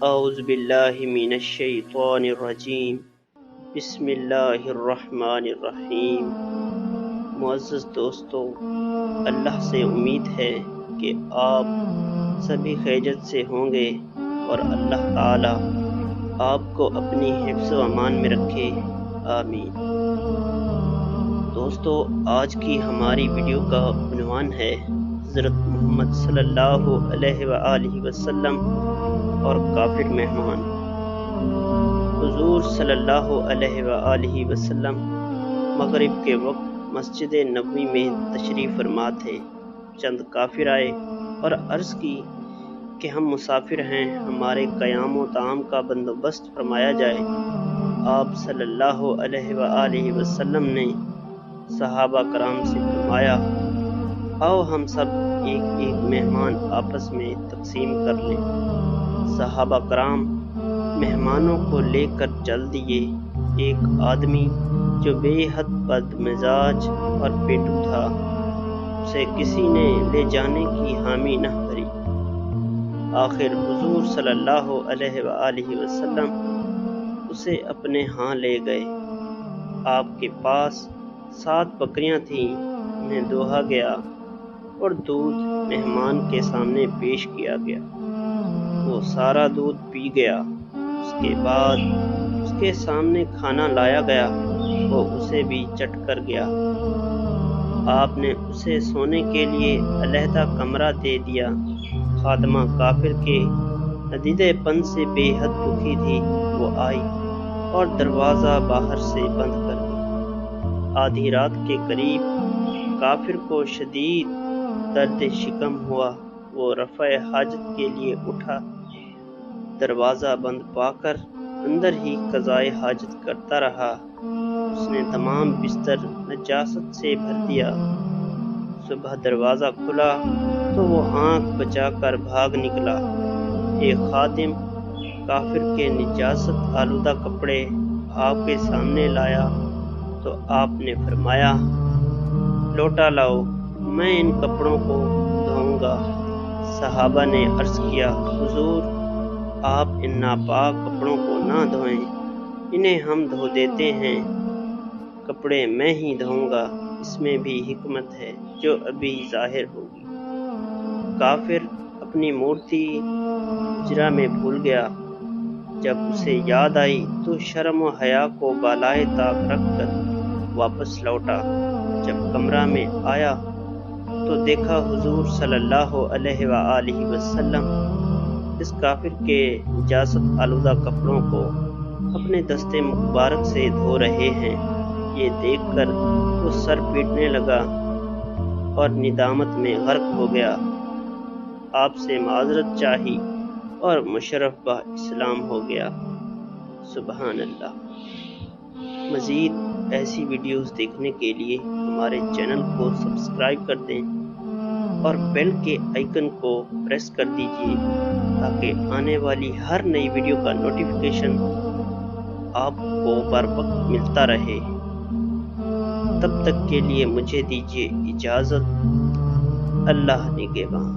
اعوذ باللہ من الشیطان الرجیم بسم اللہ الرحمن الرحیم۔ معزز دوستو، اللہ سے امید ہے کہ آپ سبھی خیریت سے ہوں گے اور اللہ تعالی آپ کو اپنی حفظ و امان میں رکھے، آمین۔ دوستو، آج کی ہماری ویڈیو کا عنوان ہے حضرت محمد صلی اللہ علیہ وآلہ وسلم اور کافر مہمان۔ حضور صلی اللہ علیہ وآلہ وسلم مغرب کے وقت مسجد نبوی میں تشریف فرما تھے۔ چند کافر آئے اور عرض کی کہ ہم مسافر ہیں، ہمارے قیام و طعام کا بندوبست فرمایا جائے۔ آپ صلی اللہ علیہ وآلہ وسلم نے صحابہ کرام سے فرمایا، آؤ ہم سب ایک ایک مہمان آپس میں تقسیم کر لیں۔ صحابہ کرام مہمانوں کو لے کر چل دیے۔ ایک آدمی جو بے حد بد مزاج اور پیٹو تھا، اسے کسی نے لے جانے کی حامی نہ بھری۔ آخر حضور صلی اللہ علیہ وآلہ وسلم اسے اپنے ہاں لے گئے۔ آپ کے پاس 7 بکریاں تھیں، انہیں دوہا گیا اور دودھ مہمان کے سامنے پیش کیا گیا۔ وہ سارا دودھ پی گیا۔ اس کے بعد اس کے سامنے کھانا لایا گیا، وہ اسے بھی چٹ کر گیا۔ آپ نے اسے سونے کے لیے علیحدہ کمرہ دے دیا۔ خادمہ کافر کے ندیدے پن سے بے حد دکھی تھی، وہ آئی اور دروازہ باہر سے بند کر دی۔ آدھی رات کے قریب کافر کو شدید درد شکم ہوا، وہ رفع حاجت کے لیے اٹھا۔ دروازہ بند پا کر اندر ہی قضائے حاجت کرتا رہا۔ اس نے تمام بستر نجاست سے بھر دیا۔ صبح دروازہ کھلا تو وہ آنکھ بچا کر بھاگ نکلا۔ ایک خادم کافر کے نجاست آلودہ کپڑے آپ کے سامنے لایا تو آپ نے فرمایا، لوٹا لاؤ، میں ان کپڑوں کو دھوؤں گا۔ صحابہ نے عرض کیا، حضور آپ ان ناپاک کپڑوں کو نہ دھوئیں، انہیں ہم دھو دیتے ہیں، کپڑے میں ہی دھوؤں گا، اس میں بھی حکمت ہے جو ابھی ظاہر ہوگی۔ کافر اپنی مورتی حجرہ میں بھول گیا۔ جب اسے یاد آئی تو شرم و حیا کو بالائے طاق رکھ کر واپس لوٹا۔ جب کمرہ میں آیا تو دیکھا حضور صلی اللہ علیہ وآلہ وسلم اس کافر کے نجاست آلودہ کپڑوں کو اپنے دستے مبارک سے دھو رہے ہیں۔ یہ دیکھ کر وہ سر پیٹنے لگا اور ندامت میں غرق ہو گیا۔ آپ سے معذرت چاہی اور مشرف با اسلام ہو گیا۔ سبحان اللہ۔ مزید ایسی ویڈیوز دیکھنے کے لیے ہمارے چینل کو سبسکرائب کر دیں اور بیل کے آئیکن کو پریس کر دیجیے تاکہ آنے والی ہر نئی ویڈیو کا نوٹیفیکیشن آپ کو بر وقت ملتا رہے۔ تب تک کے لیے مجھے دیجیے اجازت۔ اللہ نگہباں۔